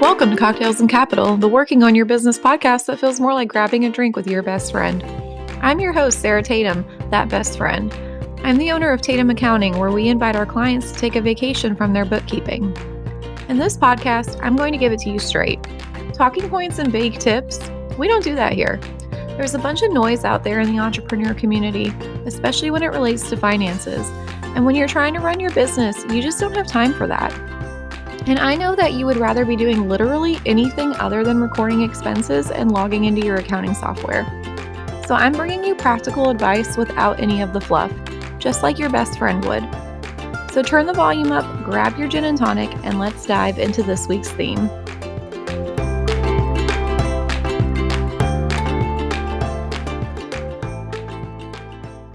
Welcome to Cocktails and Capital, the working on your business podcast that feels more like grabbing a drink with your best friend. I'm your host, Sarah Tatum, that best friend. I'm the owner of Tatum Accounting, where we invite our clients to take a vacation from their bookkeeping. In this podcast, I'm going to give it to you straight. Talking points and vague tips, we don't do that here. There's a bunch of noise out there in the entrepreneur community, especially when it relates to finances. And when you're trying to run your business, you just don't have time for that. And I know that you would rather be doing literally anything other than recording expenses and logging into your accounting software. So I'm bringing you practical advice without any of the fluff, just like your best friend would. So turn the volume up, grab your gin and tonic, and let's dive into this week's theme.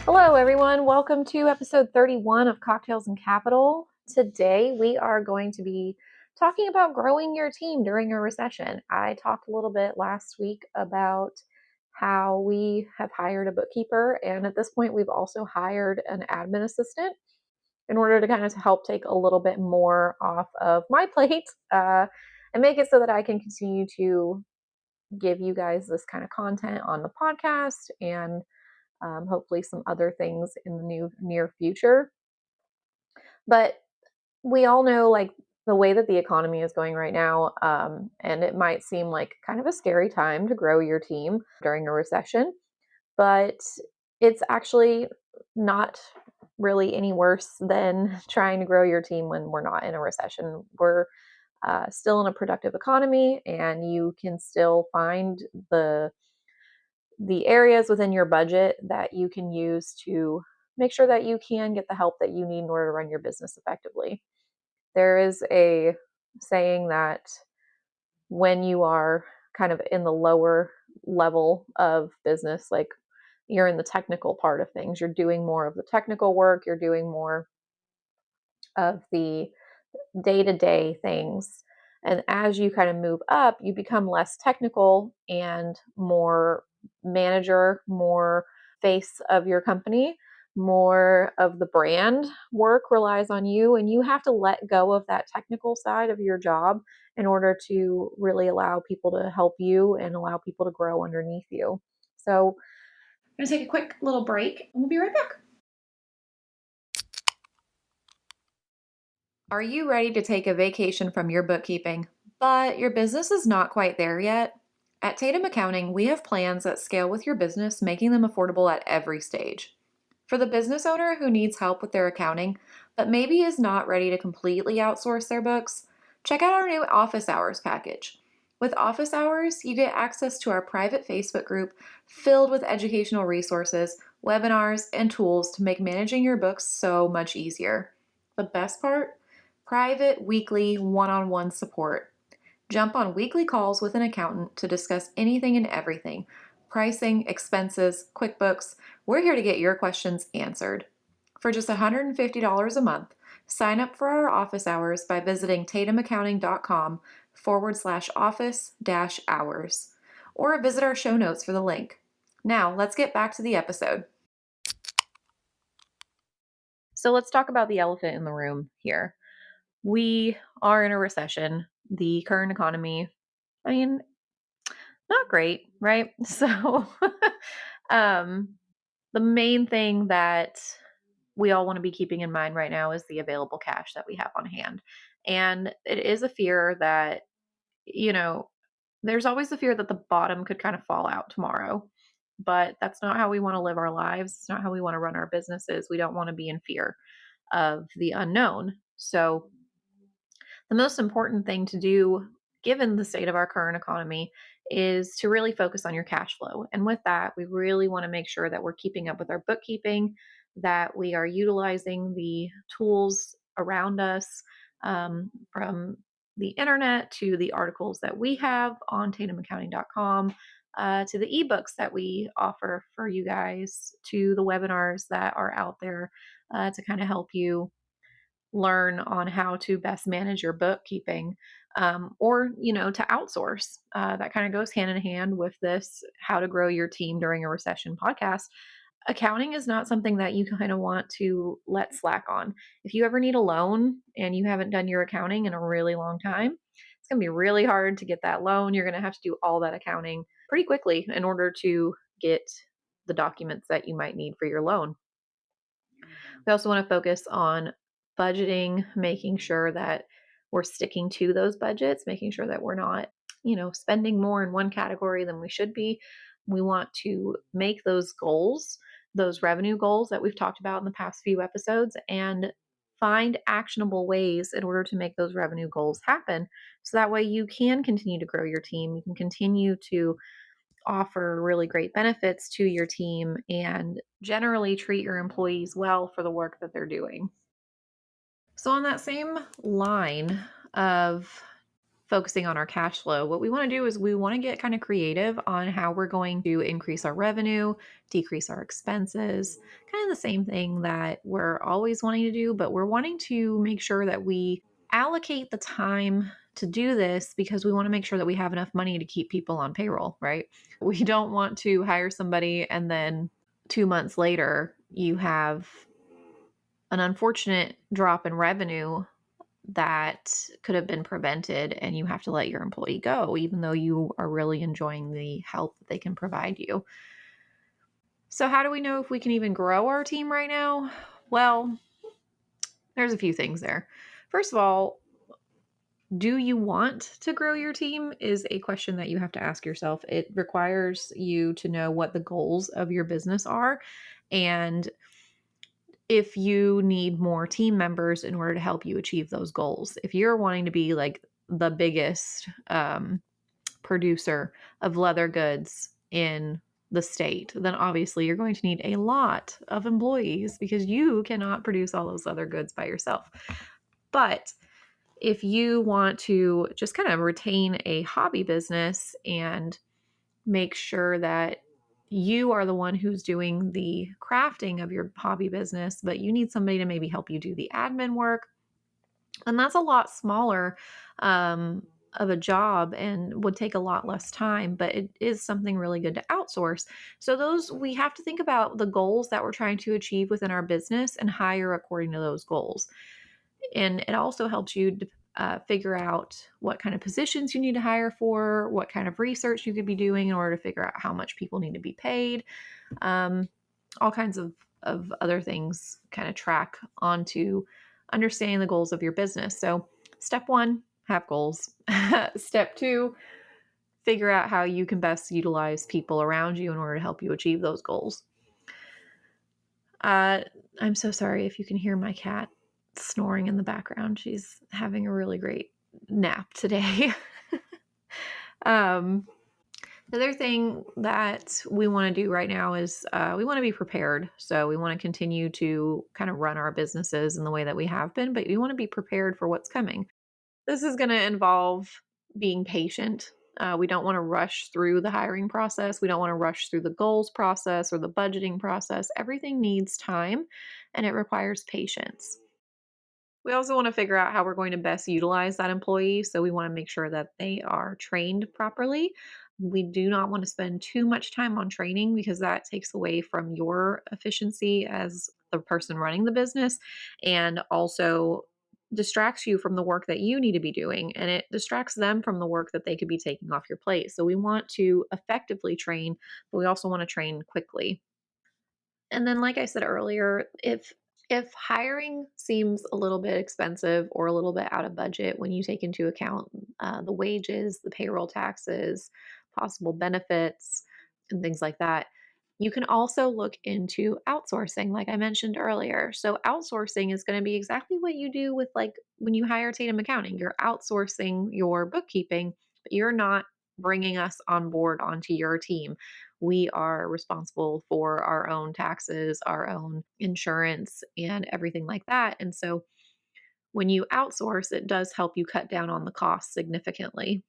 Hello, everyone. Welcome to episode 31 of Cocktails and Capital. Today, we are going to be talking about growing your team during a recession. I talked a little bit last week about how we have hired a bookkeeper, and at this point, we've also hired an admin assistant in order to kind of help take a little bit more off of my plate and make it so that I can continue to give you guys this kind of content on the podcast and hopefully some other things in the near future. But we all know like the way that the economy is going right now, and it might seem like kind of a scary time to grow your team during a recession, but it's actually not really any worse than trying to grow your team when we're not in a recession. We're still in a productive economy, and you can still find the areas within your budget that you can use to make sure that you can get the help that you need in order to run your business effectively. There is a saying that when you are kind of in the lower level of business, like you're in the technical part of things, you're doing more of the technical work, you're doing more of the day-to-day things. And as you kind of move up, you become less technical and more manager, more face of your company, more of the brand work relies on you. And you have to let go of that technical side of your job in order to really allow people to help you and allow people to grow underneath you. So I'm going to take a quick little break and we'll be right back. Are you ready to take a vacation from your bookkeeping, but your business is not quite there yet? At Tatum Accounting, we have plans that scale with your business, making them affordable at every stage. For the business owner who needs help with their accounting, but maybe is not ready to completely outsource their books, check out our new Office Hours package. With Office Hours, you get access to our private Facebook group filled with educational resources, webinars, and tools to make managing your books so much easier. The best part? Private, weekly, one-on-one support. Jump on weekly calls with an accountant to discuss anything and everything. Pricing, expenses, QuickBooks. We're here to get your questions answered. For just $150 a month, sign up for our office hours by visiting tatumaccounting.com/office-hours or visit our show notes for the link. Now, let's get back to the episode. So let's talk about the elephant in the room here. We are in a recession. The current economy, I mean, not great, right? So, the main thing that we all want to be keeping in mind right now is the available cash that we have on hand. And it is a fear that, you know, there's always the fear that the bottom could kind of fall out tomorrow. But that's not how we want to live our lives. It's not how we want to run our businesses. We don't want to be in fear of the unknown. So, the most important thing to do, given the state of our current economy, is to really focus on your cash flow. And with that, we really want to make sure that we're keeping up with our bookkeeping, that we are utilizing the tools around us, from the internet to the articles that we have on tatumaccounting.com, to the ebooks that we offer for you guys, to the webinars that are out there to kind of help you learn on how to best manage your bookkeeping, or to outsource. That kind of goes hand in hand with this how to grow your team during a recession podcast. Accounting is not something that you kind of want to let slack on. If you ever need a loan and you haven't done your accounting in a really long time, It's going to be really hard to get that loan. You're going to have to do all that accounting pretty quickly in order to get the documents that you might need for your loan. We also want to focus on budgeting, making sure that we're sticking to those budgets, making sure that we're not, spending more in one category than we should be. We want to make those goals, those revenue goals that we've talked about in the past few episodes, and find actionable ways in order to make those revenue goals happen. So that way you can continue to grow your team. You can continue to offer really great benefits to your team and generally treat your employees well for the work that they're doing. So, on that same line of focusing on our cash flow, what we want to do is we want to get kind of creative on how we're going to increase our revenue, decrease our expenses, kind of the same thing that we're always wanting to do, but we're wanting to make sure that we allocate the time to do this because we want to make sure that we have enough money to keep people on payroll, right? We don't want to hire somebody and then 2 months later you have an unfortunate drop in revenue that could have been prevented and you have to let your employee go, even though you are really enjoying the help that they can provide you. So, how do we know if we can even grow our team right now? Well, there's a few things there. First of all, do you want to grow your team is a question that you have to ask yourself. It requires you to know what the goals of your business are and if you need more team members in order to help you achieve those goals. If you're wanting to be like the biggest producer of leather goods in the state, then obviously you're going to need a lot of employees because you cannot produce all those leather goods by yourself. But if you want to just kind of retain a hobby business and make sure that you are the one who's doing the crafting of your hobby business, but you need somebody to maybe help you do the admin work. And that's a lot smaller of a job and would take a lot less time, but it is something really good to outsource. So, those we have to think about the goals that we're trying to achieve within our business and hire according to those goals. And it also helps you figure out what kind of positions you need to hire for, what kind of research you could be doing in order to figure out how much people need to be paid. All kinds of other things kind of track onto understanding the goals of your business. So, step one, have goals. Step two, figure out how you can best utilize people around you in order to help you achieve those goals. I'm so sorry if you can hear my cat snoring in the background. She's having a really great nap today. The other thing that we want to do right now is we want to be prepared. So we want to continue to kind of run our businesses in the way that we have been, but we want to be prepared for what's coming. This is going to involve being patient. We don't want to rush through the hiring process. We don't want to rush through the goals process or the budgeting process. Everything needs time and it requires patience. We also want to figure out how we're going to best utilize that employee. So we want to make sure that they are trained properly. We do not want to spend too much time on training because that takes away from your efficiency as the person running the business and also distracts you from the work that you need to be doing and it distracts them from the work that they could be taking off your plate. So we want to effectively train, but we also want to train quickly. And then, like I said earlier, if hiring seems a little bit expensive or a little bit out of budget when you take into account the wages, the payroll taxes, possible benefits, and things like that, you can also look into outsourcing, like I mentioned earlier. So, outsourcing is going to be exactly what you do with like when you hire Tatum Accounting. You're outsourcing your bookkeeping, but you're not bringing us on board onto your team. We are responsible for our own taxes, our own insurance, and everything like that. And so when you outsource, it does help you cut down on the cost significantly.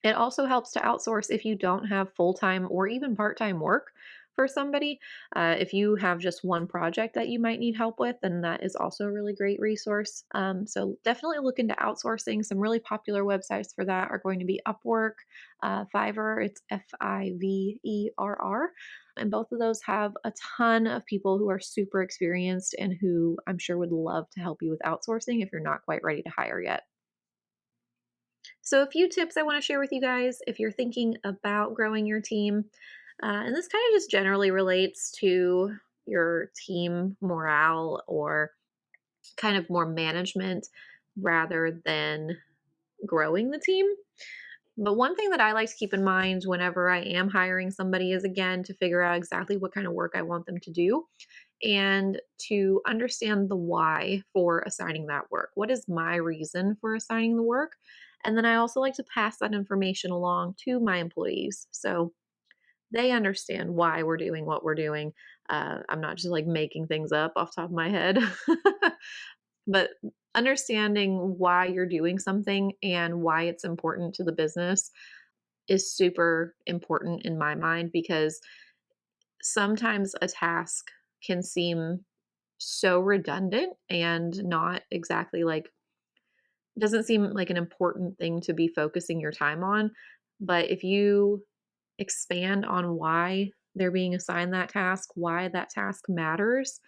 It also helps to outsource if you don't have full time or even part time work for somebody. If you have just one project that you might need help with, then that is also a really great resource. So definitely look into outsourcing. Some really popular websites for that are going to be Upwork, Fiverr, it's Fiverr. And both of those have a ton of people who are super experienced and who I'm sure would love to help you with outsourcing if you're not quite ready to hire yet. So, a few tips I want to share with you guys if you're thinking about growing your team. And this kind of just generally relates to your team morale or kind of more management rather than growing the team. But one thing that I like to keep in mind whenever I am hiring somebody is, again, to figure out exactly what kind of work I want them to do and to understand the why for assigning that work. What is my reason for assigning the work? And then I also like to pass that information along to my employees so they understand why we're doing what we're doing. I'm not just like making things up off the top of my head, but understanding why you're doing something and why it's important to the business is super important in my mind, because sometimes a task can seem so redundant and not exactly like, doesn't seem like an important thing to be focusing your time on. But if you expand on why they're being assigned that task, why that task matters,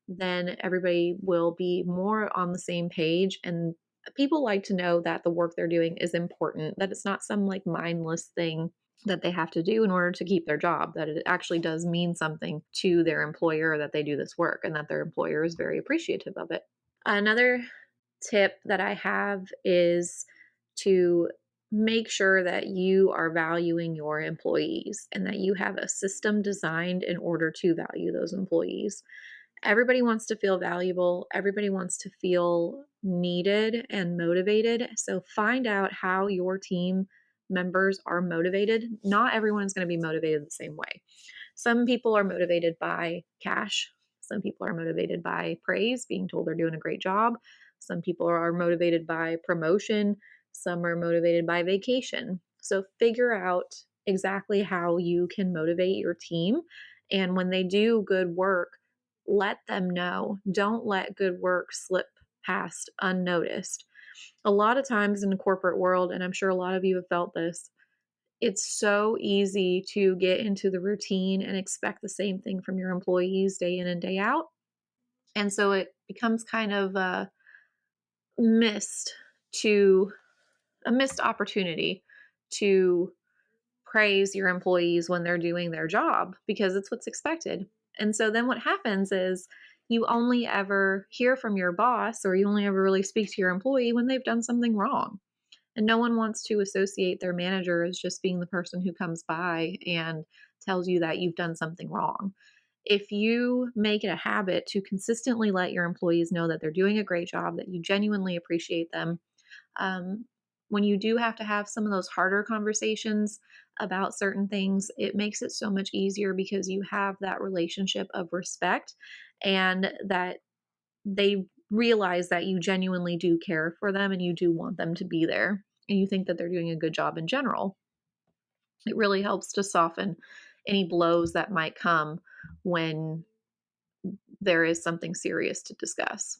then everybody will be more on the same page. And people like to know that the work they're doing is important, that it's not some like mindless thing that they have to do in order to keep their job, that it actually does mean something to their employer that they do this work and that their employer is very appreciative of it. Another tip that I have is to make sure that you are valuing your employees and that you have a system designed in order to value those employees. Everybody wants to feel valuable, everybody wants to feel needed and motivated. So find out how your team members are motivated. Not everyone's going to be motivated the same way. Some people are motivated by cash. Some people are motivated by praise, being told they're doing a great job. Some people are motivated by promotion. Some are motivated by vacation. So figure out exactly how you can motivate your team. And when they do good work, let them know. Don't let good work slip past unnoticed. A lot of times in the corporate world, and I'm sure a lot of you have felt this, it's so easy to get into the routine and expect the same thing from your employees day in and day out. And so it becomes kind of missed to a missed opportunity to praise your employees when they're doing their job, because it's what's expected. And so then what happens is you only ever hear from your boss, or you only ever really speak to your employee when they've done something wrong. And no one wants to associate their manager as just being the person who comes by and tells you that you've done something wrong. If you make it a habit to consistently let your employees know that they're doing a great job, that you genuinely appreciate them, um, when you do have to have some of those harder conversations about certain things, it makes it so much easier because you have that relationship of respect and that they realize that you genuinely do care for them and you do want them to be there and you think that they're doing a good job in general. It really helps to soften any blows that might come when there is something serious to discuss.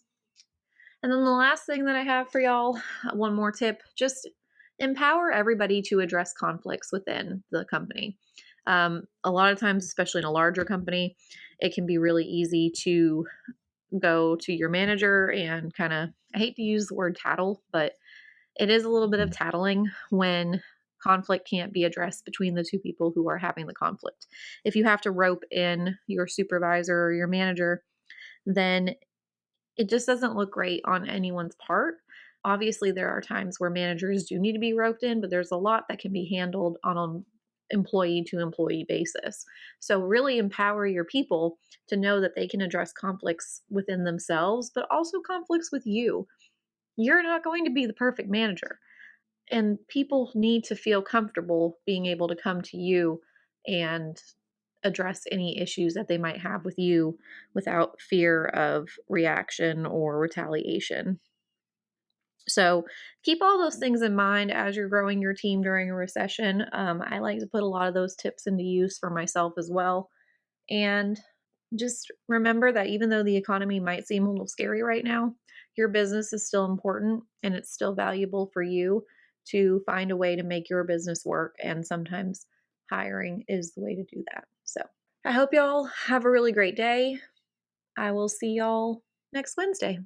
And then the last thing that I have for y'all, one more tip, just empower everybody to address conflicts within the company. A lot of times, especially in a larger company, it can be really easy to go to your manager and kind of, I hate to use the word tattle, but it is a little bit of tattling when conflict can't be addressed between the two people who are having the conflict. If you have to rope in your supervisor or your manager, then it just doesn't look great on anyone's part. Obviously, there are times where managers do need to be roped in, but there's a lot that can be handled on an employee to employee basis. So, really empower your people to know that they can address conflicts within themselves, but also conflicts with you. You're not going to be the perfect manager, and people need to feel comfortable being able to come to you and address any issues that they might have with you without fear of reaction or retaliation. So keep all those things in mind as you're growing your team during a recession. I like to put a lot of those tips into use for myself as well. And just remember that even though the economy might seem a little scary right now, your business is still important and it's still valuable for you to find a way to make your business work. And sometimes hiring is the way to do that. So I hope y'all have a really great day. I will see y'all next Wednesday.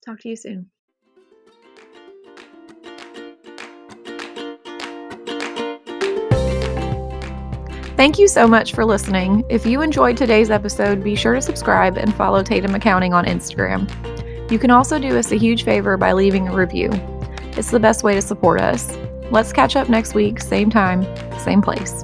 Talk to you soon. Thank you so much for listening. If you enjoyed today's episode, be sure to subscribe and follow Tatum Accounting on Instagram. You can also do us a huge favor by leaving a review. It's the best way to support us. Let's catch up next week, same time, same place.